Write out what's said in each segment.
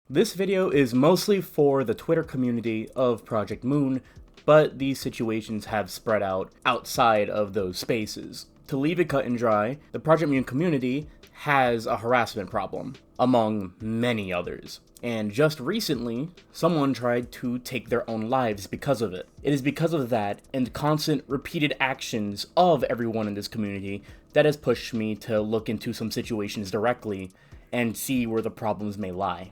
This video is mostly for the Twitter community of Project Moon, but these situations have spread out outside of those spaces. To leave it cut and dry, the Project Moon community has a harassment problem, among many others. And just recently, someone tried to take their own lives because of it. It is because of that and constant repeated actions of everyone in this community that has pushed me to look into some situations directly and see where the problems may lie.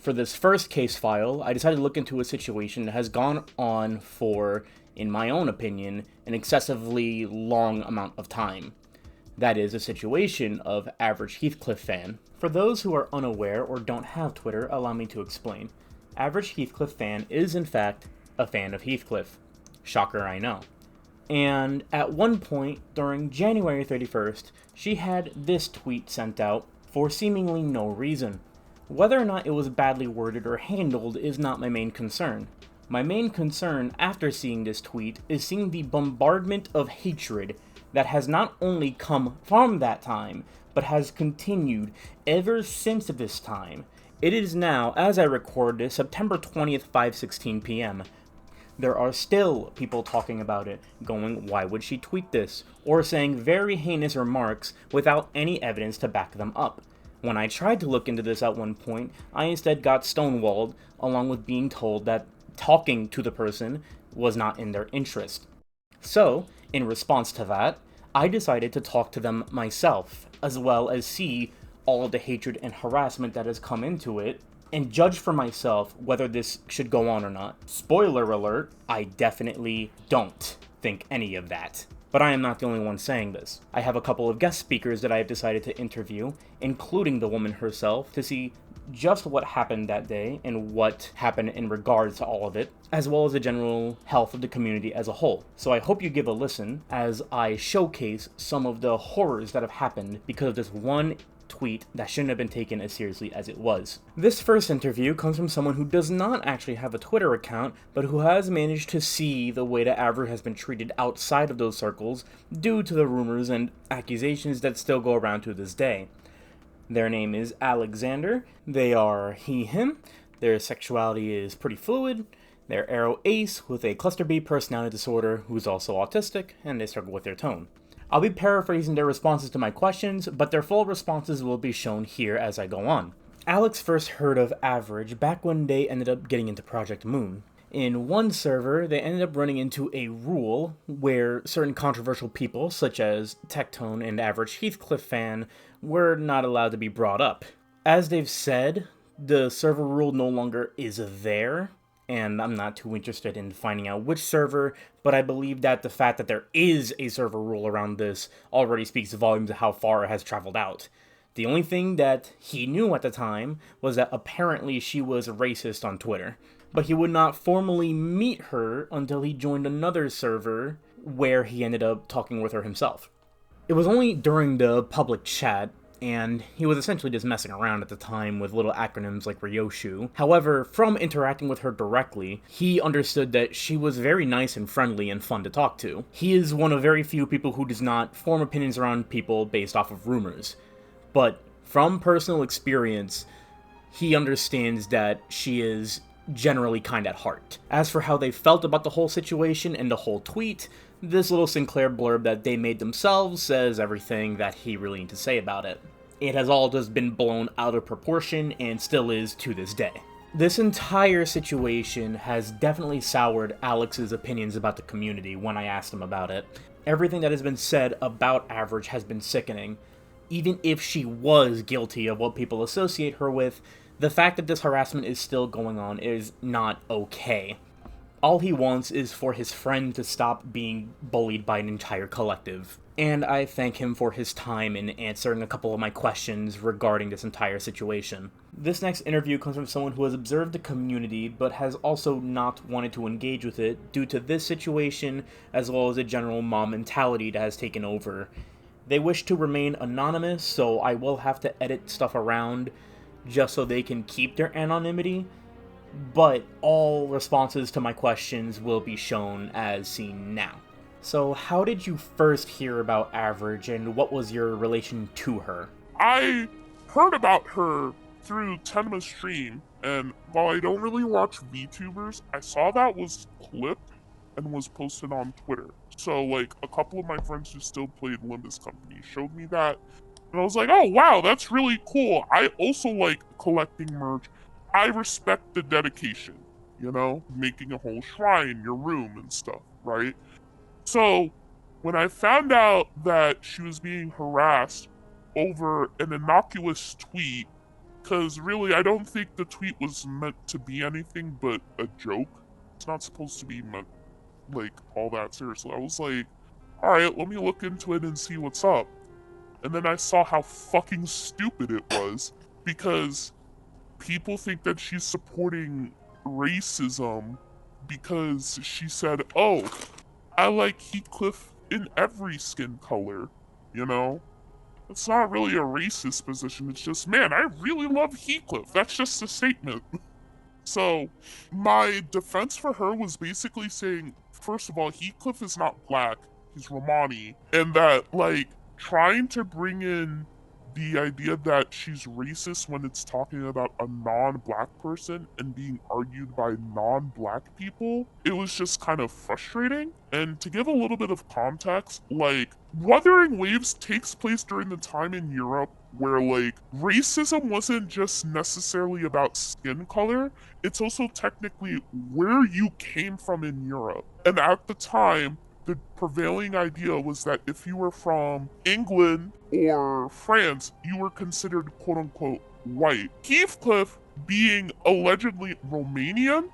For this first case file, I decided to look into a situation that has gone on for, in my own opinion, an excessively long amount of time. That is a situation of Average Heathcliff fan. For those who are unaware or don't have Twitter, allow me to explain. Average Heathcliff fan is in fact a fan of Heathcliff. Shocker, I know. And at one point during January 31st, she had this tweet sent out for seemingly no reason. Whether or not it was badly worded or handled is not my main concern. My main concern after seeing this tweet is seeing the bombardment of hatred that has not only come from that time, but has continued ever since this time. It is now, as I record this, September 20th, 5:16 p.m. There are still people talking about it, going, why would she tweet this? Or saying very heinous remarks without any evidence to back them up. When I tried to look into this at one point, I instead got stonewalled, along with being told that talking to the person was not in their interest. So, in response to that, I decided to talk to them myself, as well as see all of the hatred and harassment that has come into it, and judge for myself whether this should go on or not. Spoiler alert, I definitely don't think any of that. But I am not the only one saying this. I have a couple of guest speakers that I have decided to interview, including the woman herself, to see just what happened that day and what happened in regards to all of it, as well as the general health of the community as a whole. So I hope you give a listen as I showcase some of the horrors that have happened because of this one tweet that shouldn't have been taken as seriously as it was. This first interview comes from someone who does not actually have a Twitter account, but who has managed to see the way that Average has been treated outside of those circles due to the rumors and accusations that still go around to this day. Their name is Alexander. They are he, him. Their sexuality is pretty fluid. They're Arrow Ace with a cluster B personality disorder who's also autistic, and they struggle with their tone. I'll be paraphrasing their responses to my questions, but their full responses will be shown here as I go on. Alex first heard of Average back when they ended up getting into Project Moon. In one server, they ended up running into a rule where certain controversial people, such as Tectone and Average Heathcliff fan, were not allowed to be brought up. As they've said, the server rule no longer is there, and I'm not too interested in finding out which server, but I believe that the fact that there is a server rule around this already speaks volumes of how far it has traveled out. The only thing that he knew at the time was that apparently she was racist on Twitter, but he would not formally meet her until he joined another server where he ended up talking with her himself. It was only during the public chat, and he was essentially just messing around at the time with little acronyms like Ryoshu. However, from interacting with her directly, he understood that she was very nice and friendly and fun to talk to. He is one of very few people who does not form opinions around people based off of rumors. But from personal experience, he understands that she is generally kind at heart. As for how they felt about the whole situation and the whole tweet, this little Sinclair blurb that they made themselves says everything that he really needs to say about it. It has all just been blown out of proportion and still is to this day. This entire situation has definitely soured Alex's opinions about the community when I asked him about it. Everything that has been said about Average has been sickening. Even if she was guilty of what people associate her with, the fact that this harassment is still going on is not okay. All he wants is for his friend to stop being bullied by an entire collective. And I thank him for his time in answering a couple of my questions regarding this entire situation. This next interview comes from someone who has observed the community, but has also not wanted to engage with it due to this situation, as well as a general mob mentality that has taken over. They wish to remain anonymous, so I will have to edit stuff around just so they can keep their anonymity. But all responses to my questions will be shown as seen now. So how did you first hear about Average, and what was your relation to her? I heard about her through Tenma's stream, And while I don't really watch VTubers, I saw that was clipped and was posted on Twitter. So like a couple of my friends who still played Limbus Company showed me that, and I was like, oh wow, that's really cool. I also like collecting merch. I respect the dedication, making a whole shrine in your room and stuff, right? So when I found out that she was being harassed over an innocuous tweet, because really I don't think the tweet was meant to be anything but a joke. It's not supposed to be meant like all that seriously. I was like, alright, let me look into it and see what's up. And then I saw how fucking stupid it was, because people think that she's supporting racism because she said, oh, I like Heathcliff in every skin color, you know? It's not really a racist position, it's just, man, I really love Heathcliff. That's just a statement. So, my defense for her was basically saying, first of all, Heathcliff is not black, he's Romani, and that, like, trying to bring in the idea that she's racist when it's talking about a non-black person and being argued by non-black people, it was just kind of frustrating. And to give a little bit of context, like, Wuthering Waves takes place during the time in Europe where, like, racism wasn't just necessarily about skin color, it's also technically where you came from in Europe. And at the time, the prevailing idea was that if you were from England or France, you were considered quote unquote white. Heathcliff, being allegedly Romanian,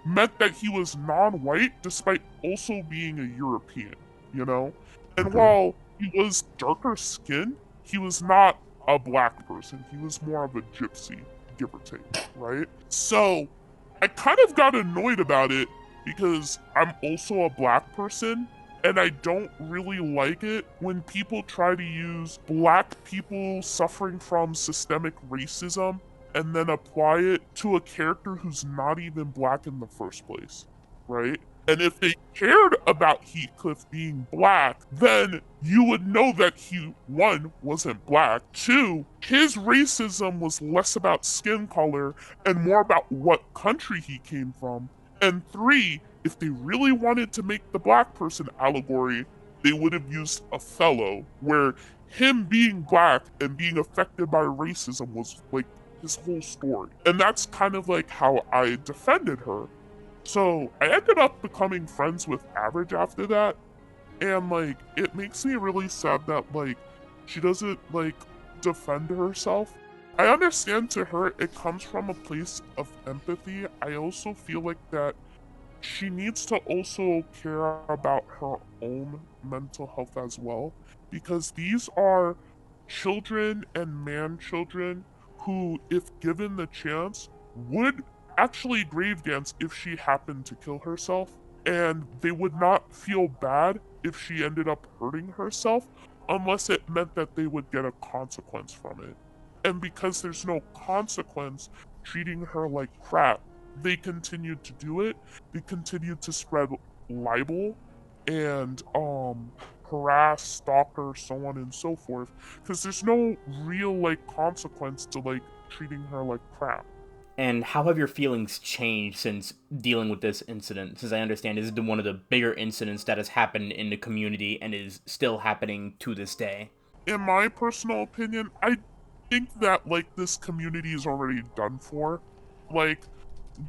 meant that he was non white despite also being a European, you know? And while he was darker skinned, he was not a black person. He was more of a gypsy, give or take, right? So I kind of got annoyed about it because I'm also a black person, and I don't really like it when people try to use black people suffering from systemic racism and then apply it to a character who's not even black in the first place, right? And if they cared about Heathcliff being black, then you would know that he, one, wasn't black, two, his racism was less about skin color and more about what country he came from, and three, if they really wanted to make the black person allegory, they would have used Othello, where him being black and being affected by racism was like his whole story. And that's kind of like how I defended her. So I ended up becoming friends with Average after that, and like it makes me really sad that like she doesn't like defend herself. I understand to her it comes from a place of empathy. I also feel like that she needs to also care about her own mental health as well, because these are children and man children who, if given the chance, would actually grave dance if she happened to kill herself, and they would not feel bad if she ended up hurting herself unless it meant that they would get a consequence from it. And because there's no consequence treating her like crap, they continued to do it. They continued to spread libel and harass, stalk her, so on and so forth. Because there's no real like consequence to like treating her like crap. And how have your feelings changed since dealing with this incident? Since I understand this is one of the bigger incidents that has happened in the community and is still happening to this day. In my personal opinion, I think that like this community is already done for. Like,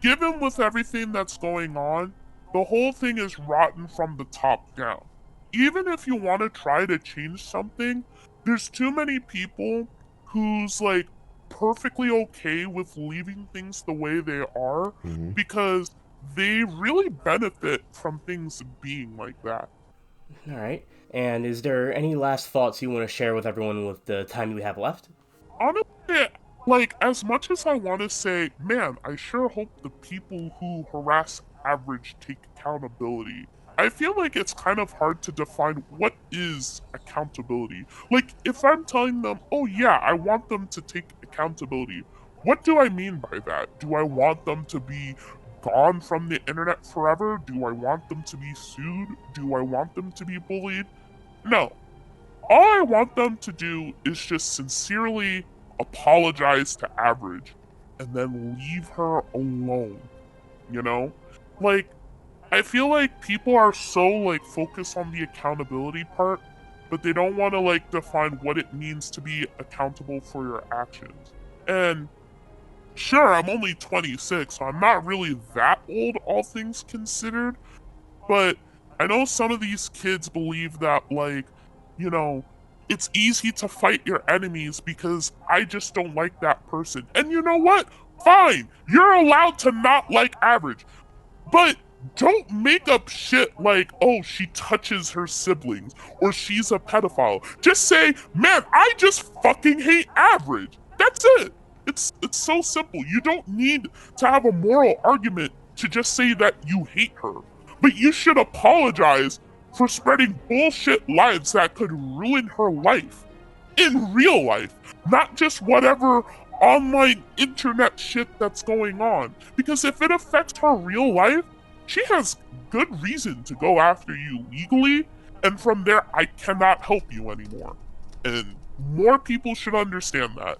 given with everything that's going on, the whole thing is rotten from the top down. Even if you want to try to change something, there's too many people who's like perfectly okay with leaving things the way they are because they really benefit from things being like that. All right. And is there any last thoughts you want to share with everyone with the time we have left? Honestly, like, as much as I want to say, man, I sure hope the people who harass Average take accountability. I feel like it's kind of hard to define what is accountability. Like, if I'm telling them, oh yeah, I want them to take accountability, what do I mean by that? Do I want them to be gone from the internet forever? Do I want them to be sued? Do I want them to be bullied? No. All I want them to do is just sincerely apologize to Average and then leave her alone, you know? Like, I feel like people are so like focused on the accountability part, but they don't want to like define what it means to be accountable for your actions. And sure, I'm only 26, so I'm not really that old, all things considered, but I know some of these kids believe that, like, you know, it's easy to fight your enemies because I just don't like that person. And you know what? Fine, you're allowed to not like Average, but don't make up shit like, oh, she touches her siblings or she's a pedophile. Just say, man, I just fucking hate Average. That's it. It's so simple. You don't need to have a moral argument to just say that you hate her. But you should apologize for spreading bullshit lies that could ruin her life in real life, not just whatever online internet shit that's going on. Because if it affects her real life, she has good reason to go after you legally, and from there, I cannot help you anymore. And more people should understand that.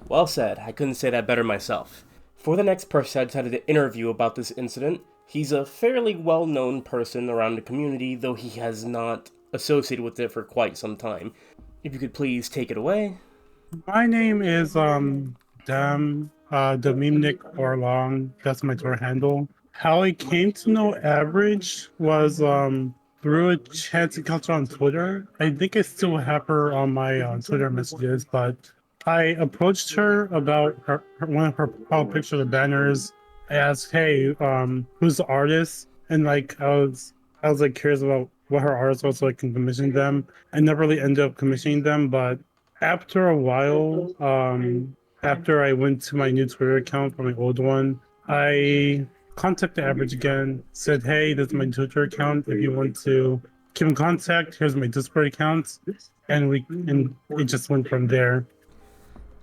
Well said. I couldn't say that better myself. For the next person I decided to interview about this incident, he's a fairly well-known person around the community, though he has not associated with it for quite some time. If you could please take it away. My name is Dominic Orlong. That's my Twitter handle. How I came to know Average was through a chance encounter on Twitter. I think I still have her on my Twitter messages, but I approached her about one of her profile picture, the banners. I asked, "Hey, who's the artist?" And like I was like curious about what her artist was, so I can commission them. I never really ended up commissioning them, but after a while, after I went to my new Twitter account from my old one, I contacted Average again, said, "Hey, this is my Twitter account. If you want to keep in contact, here's my Discord account," and it just went from there.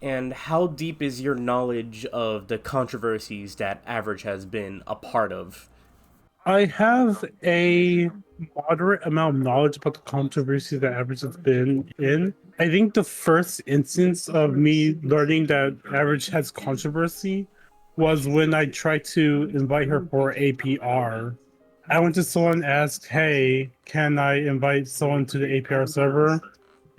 And how deep is your knowledge of the controversies that Average has been a part of? I have a moderate amount of knowledge about the controversy that Average has been in. I think the first instance of me learning that Average has controversy was when I tried to invite her for APR. I went to someone and asked, "Hey, can I invite someone to the APR server?"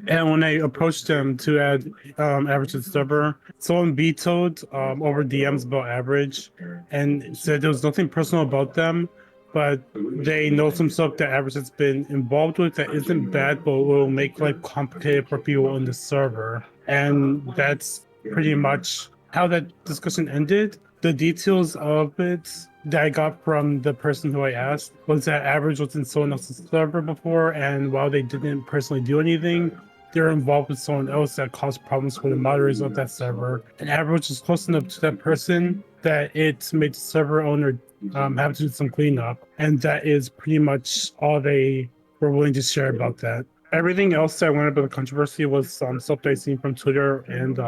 And when I approached them to add Average to the server, someone vetoed over DMs about Average and said there was nothing personal about them, but they know some stuff that Average has been involved with that isn't bad, but will make life complicated for people in the server. And that's pretty much how that discussion ended. The details of it that I got from the person who I asked was that Average was in someone else's server before, and while they didn't personally do anything, they're involved with someone else that caused problems for the moderators of that server. And Average is close enough to that person that it made the server owner have to do some cleanup. And that is pretty much all they were willing to share about that. Everything else that I learned about the controversy was stuff that I seen from Twitter and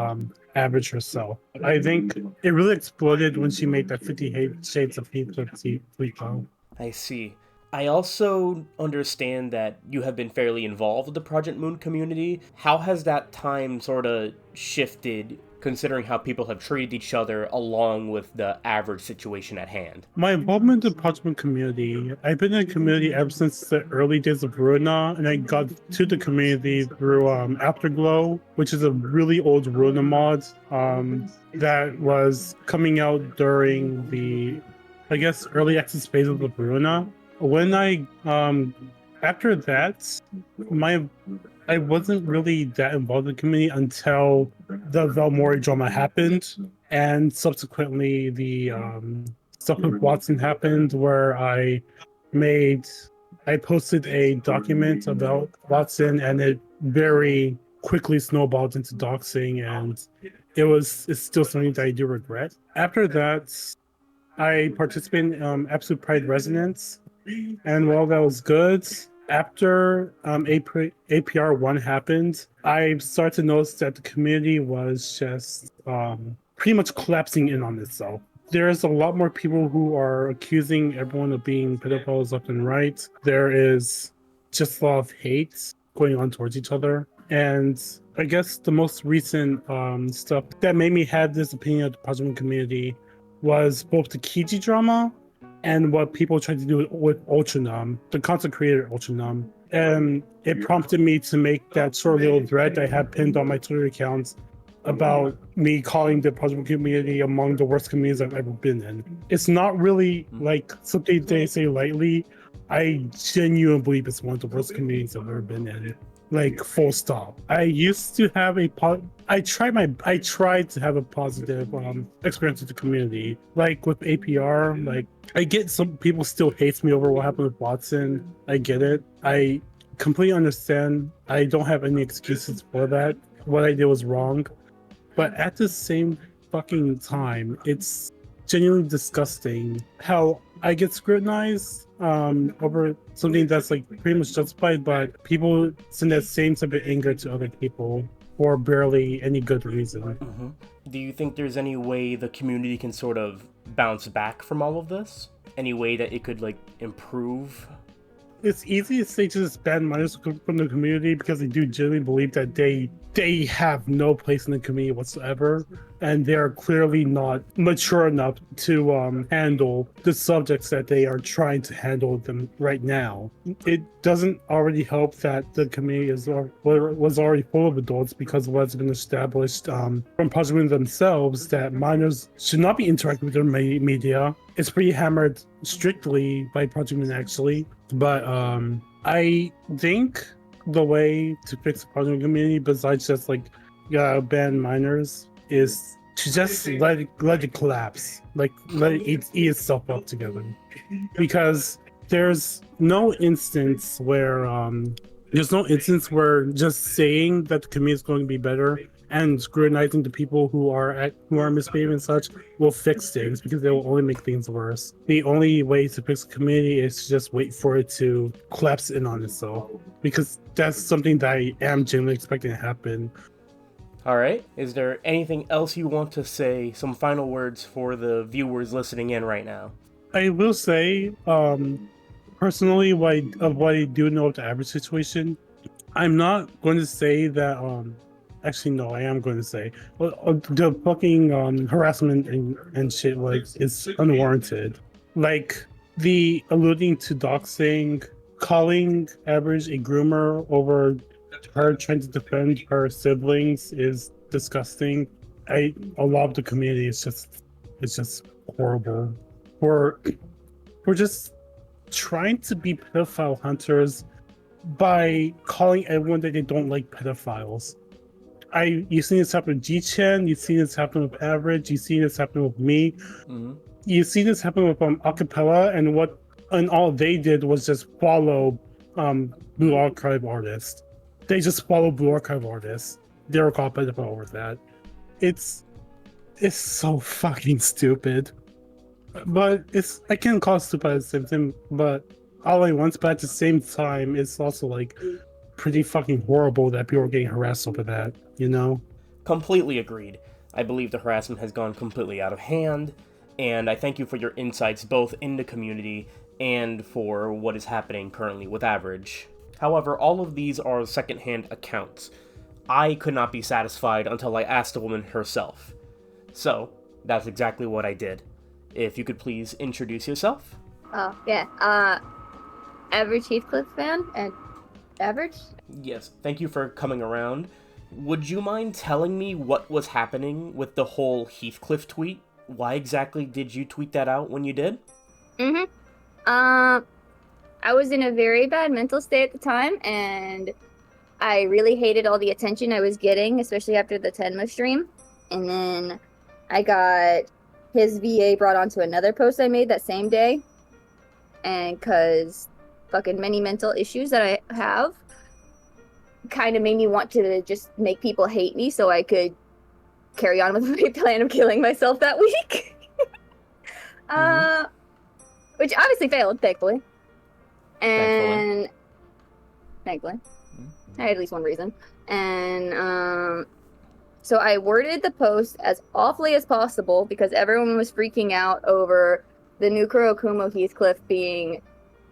Average herself. I think it really exploded when she made that 50 Shades of Hate tweet. I see. I also understand that you have been fairly involved with the Project Moon community. How has that time sort of shifted, considering how people have treated each other along with the Average situation at hand? My involvement in the Project Moon community, I've been in the community ever since the early days of Runa, and I got to the community through Afterglow, which is a really old Runa mod that was coming out during the, I guess, early access phase of Runa. When I after that, I wasn't really that involved in the community until the Velmori drama happened, and subsequently the stuff with Watson happened, where I posted a document about Watson, and it very quickly snowballed into doxing, and it's still something that I do regret. After that, I participated in Absolute Pride Resonance, and while that was good, after APR 1 happened, I started to notice that the community was just pretty much collapsing in on itself. There's a lot more people who are accusing everyone of being pedophiles left and right. There is just a lot of hate going on towards each other. And I guess the most recent stuff that made me have this opinion of the Project Moon community was both the Kiji drama and what people tried to do with Ultranum, the content creator Ultranum. And it prompted me to make that short little thread I had pinned on my Twitter accounts about me calling the Project Moon community among the worst communities I've ever been in. It's not really like something they say lightly. I genuinely believe it's one of the worst communities I've ever been in. Like, full stop. I used to have I tried to have a positive experience with the community. Like with APR, like I get some people still hates me over what happened with Watson. I get it. I completely understand. I don't have any excuses for that. What I did was wrong. But at the same fucking time, it's genuinely disgusting how I get scrutinized over something that's like pretty much justified, but people send that same type of anger to other people for barely any good reason. Mm-hmm. Do you think there's any way the community can sort of bounce back from all of this? Any way that it could like improve? It's easy to say just ban minors from the community because they do genuinely believe that they have no place in the community whatsoever, and they are clearly not mature enough to handle the subjects that they are trying to handle them right now. It doesn't already help that the community was already full of adults because of what's been established from Project Moon themselves that minors should not be interacting with their media. It's pretty hammered strictly by Project Moon actually, but I think the way to fix the Project Moon community, besides just like ban minors, is to just let it collapse, like let it eat itself up together. Because there's no instance where just saying that the community is going to be better and scrutinizing the people who are misbehaving and such will fix things, because they will only make things worse. The only way to fix the community is to just wait for it to collapse in on itself, because that's something that I am genuinely expecting to happen. All right. Is there anything else you want to say? Some final words for the viewers listening in right now? I will say, personally, what I do know of the average situation, I'm not going to say that. Actually, no, I am going to say the fucking harassment and shit like is unwarranted. Like the alluding to doxing, calling Average a groomer over her trying to defend her siblings is disgusting. A lot of the community is just horrible. We're just trying to be pedophile hunters by calling everyone that they don't like pedophiles. You've seen this happen with G-Chen, you've seen this happen with Average, you've seen this happen with me. Mm-hmm. You've seen this happen with Acapella, and all they did was just follow Blue Archive artists. They just follow Blue Archive artists. They were called pedophile over that. It's so fucking stupid. But I can't call it stupid at the same time, but all at once, but at the same time, it's also like pretty fucking horrible that people are getting harassed over that, you know? Completely agreed. I believe the harassment has gone completely out of hand, and I thank you for your insights both in the community and for what is happening currently with Average. However, all of these are secondhand accounts. I could not be satisfied until I asked the woman herself. So, that's exactly what I did. If you could please introduce yourself. Oh, yeah. Average Heathcliff fan and Average? Yes, thank you for coming around. Would you mind telling me what was happening with the whole Heathcliff tweet? Why exactly did you tweet that out when you did? I was in a very bad mental state at the time, and I really hated all the attention I was getting, especially after the Tenma stream. And then I got his VA brought onto another post I made that same day. And because fucking many mental issues that I have kind of made me want to just make people hate me so I could carry on with my plan of killing myself that week. Which obviously failed, thankfully. And thankfully. I had at least one reason. And so I worded the post as awfully as possible because everyone was freaking out over the new Kurokumo Heathcliff being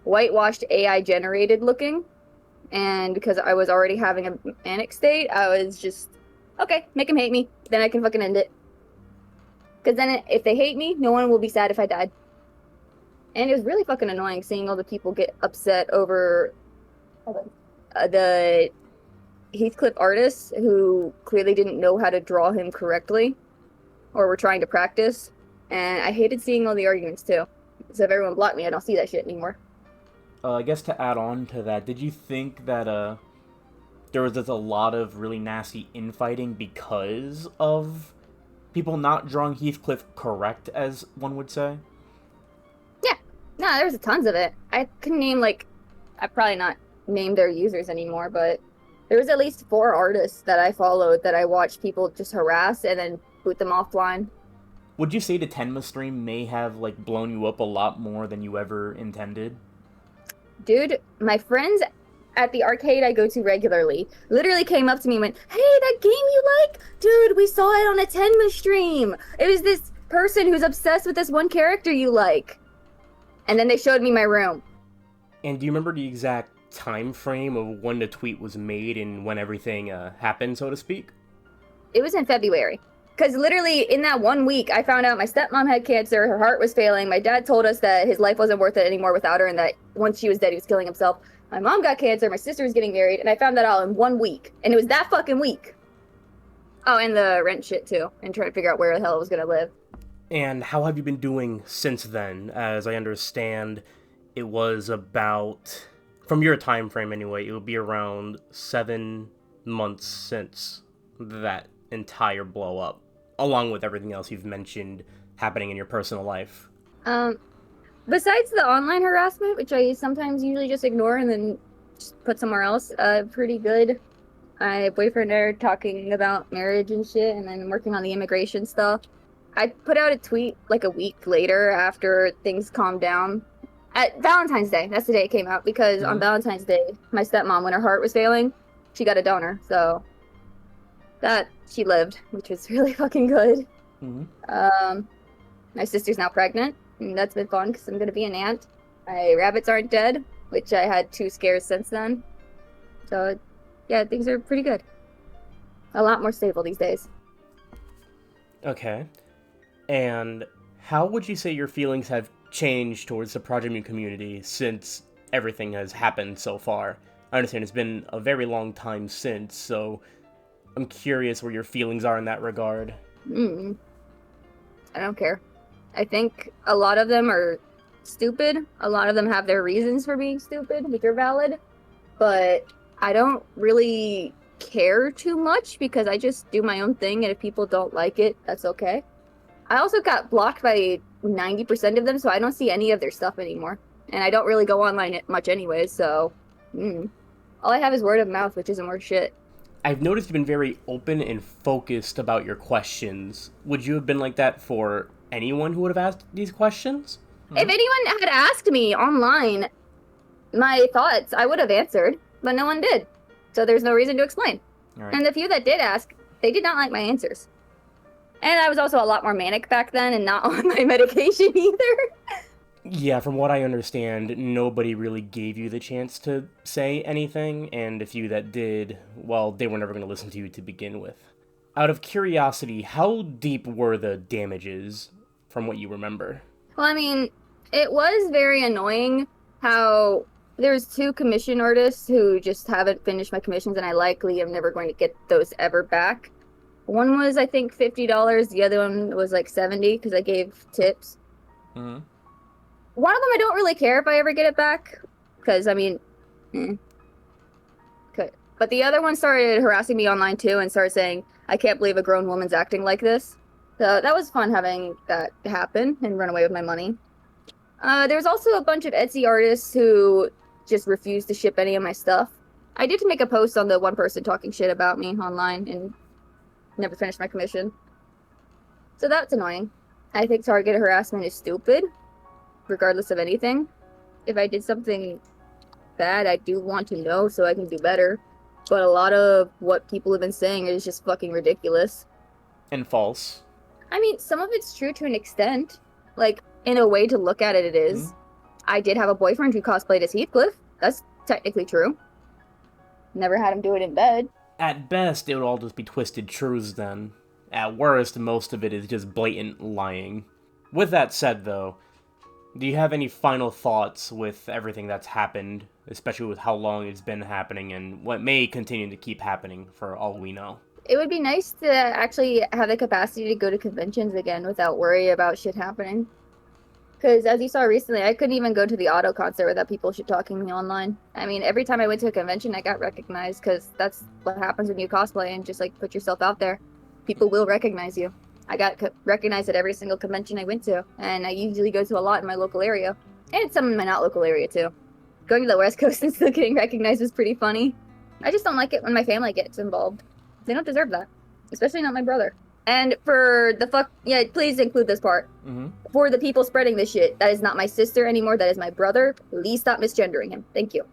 whitewashed AI generated looking. And because I was already having a manic state, I was just, okay, make him hate me. Then I can fucking end it. Because then if they hate me, no one will be sad if I died. And it was really fucking annoying seeing all the people get upset over the Heathcliff artists who clearly didn't know how to draw him correctly or were trying to practice. And I hated seeing all the arguments too. So if everyone blocked me, I don't see that shit anymore. I guess to add on to that, did you think that there was just a lot of really nasty infighting because of people not drawing Heathcliff correct, as one would say? Yeah. No, there was tons of it. I couldn't name, like, I'd probably not name their users anymore, but there was at least 4 artists that I followed that I watched people just harass and then boot them offline. Would you say the Tenma stream may have, like, blown you up a lot more than you ever intended? Dude, my friends at the arcade I go to regularly literally came up to me and went, hey, that game you like? Dude, we saw it on a Tenma stream. It was this person who's obsessed with this one character you like. And then they showed me my room. And do you remember the exact time frame of when the tweet was made and when everything happened, so to speak? It was in February. Because literally in that 1 week, I found out my stepmom had cancer, her heart was failing. My dad told us that his life wasn't worth it anymore without her, and that once she was dead, he was killing himself. My mom got cancer, my sister was getting married, and I found that all in 1 week. And it was that fucking week. Oh, and the rent shit too, and trying to figure out where the hell I was gonna live. And how have you been doing since then? As I understand, it was about, from your time frame anyway, it would be around 7 months since that entire blow up, along with everything else you've mentioned happening in your personal life. Besides the online harassment, which I sometimes usually just ignore and then just put somewhere else, pretty good. My boyfriend and I are talking about marriage and shit, and then working on the immigration stuff. I put out a tweet like a week later after things calmed down. At Valentine's Day, that's the day it came out, because on Valentine's Day, my stepmom, when her heart was failing, she got a donor, so that she lived, which was really fucking good. My sister's now pregnant, and that's been fun because I'm gonna be an aunt. My rabbits aren't dead, which I had 2 scares since then. So, yeah, things are pretty good. A lot more stable these days. Okay. And how would you say your feelings have changed towards the Project Moon community since everything has happened so far? I understand it's been a very long time since, so I'm curious where your feelings are in that regard. I don't care. I think a lot of them are stupid. A lot of them have their reasons for being stupid, which are valid. But I don't really care too much because I just do my own thing, and if people don't like it, that's okay. I also got blocked by 90% of them, so I don't see any of their stuff anymore. And I don't really go online much anyways, so all I have is word of mouth, which isn't worth shit. I've noticed you've been very open and focused about your questions. Would you have been like that for anyone who would have asked these questions? If anyone had asked me online my thoughts, I would have answered, but no one did. So there's no reason to explain. Right. And the few that did ask, they did not like my answers. And I was also a lot more manic back then and not on my medication either. Yeah, from what I understand, nobody really gave you the chance to say anything, and the few that did, well, they were never going to listen to you to begin with. Out of curiosity, how deep were the damages, from what you remember? Well, I mean, it was very annoying how there's 2 commission artists who just haven't finished my commissions, and I likely am never going to get those ever back. One was, I think, $50. The other one was like $70 because I gave tips. One of them I don't really care if I ever get it back because, I mean, Okay. But the other one started harassing me online too and started saying, I can't believe a grown woman's acting like this. So that was fun having that happen and run away with my money. There's also a bunch of Etsy artists who just refused to ship any of my stuff. I did make a post on the one person talking shit about me online and never finished my commission. So that's annoying. I think targeted harassment is stupid, regardless of anything. If I did something bad, I do want to know so I can do better. But a lot of what people have been saying is just fucking ridiculous. And false. I mean, some of it's true to an extent. Like, in a way to look at it, it is. I did have a boyfriend who cosplayed as Heathcliff. That's technically true. Never had him do it in bed. At best, it would all just be twisted truths then. At worst, most of it is just blatant lying. With that said, though, do you have any final thoughts with everything that's happened, especially with how long it's been happening and what may continue to keep happening for all we know? It would be nice to actually have the capacity to go to conventions again without worry about shit happening. Because as you saw recently, I couldn't even go to the auto concert without people shit talking me online. I mean, every time I went to a convention, I got recognized because that's what happens when you cosplay and just like put yourself out there. People will recognize you. I got recognized at every single convention I went to, and I usually go to a lot in my local area, and some in my not local area too. Going to the West Coast and still getting recognized was pretty funny. I just don't like it when my family gets involved. They don't deserve that, especially not my brother. And for the yeah, please include this part. For the people spreading this shit, that is not my sister anymore, that is my brother. Please stop misgendering him. Thank you.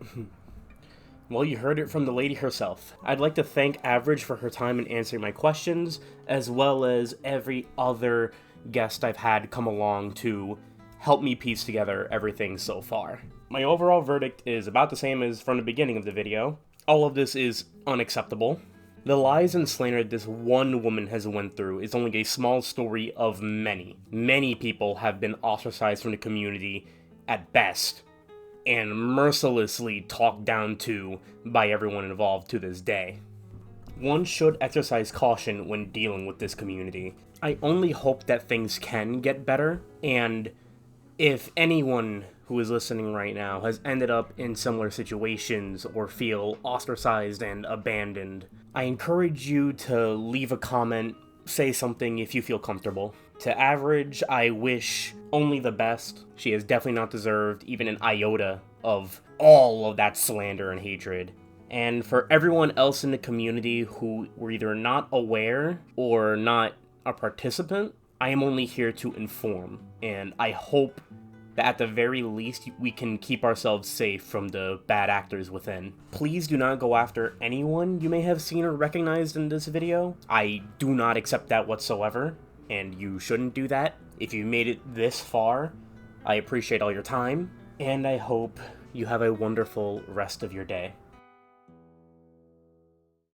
Well, you heard it from the lady herself. I'd like to thank Average for her time in answering my questions, as well as every other guest I've had come along to help me piece together everything so far. My overall verdict is about the same as from the beginning of the video. All of this is unacceptable. The lies and slander this one woman has went through is only a small story of many. Many people have been ostracized from the community at best, and mercilessly talked down to by everyone involved to this day. One should exercise caution when dealing with this community. I only hope that things can get better, and if anyone who is listening right now has ended up in similar situations or feel ostracized and abandoned, I encourage you to leave a comment, say something if you feel comfortable. To Average, I wish only the best. She has definitely not deserved even an iota of all of that slander and hatred. And for everyone else in the community who were either not aware or not a participant, I am only here to inform, and I hope that at the very least we can keep ourselves safe from the bad actors within. Please do not go after anyone you may have seen or recognized in this video. I do not accept that whatsoever, and you shouldn't do that. If you made it this far, I appreciate all your time, and I hope you have a wonderful rest of your day.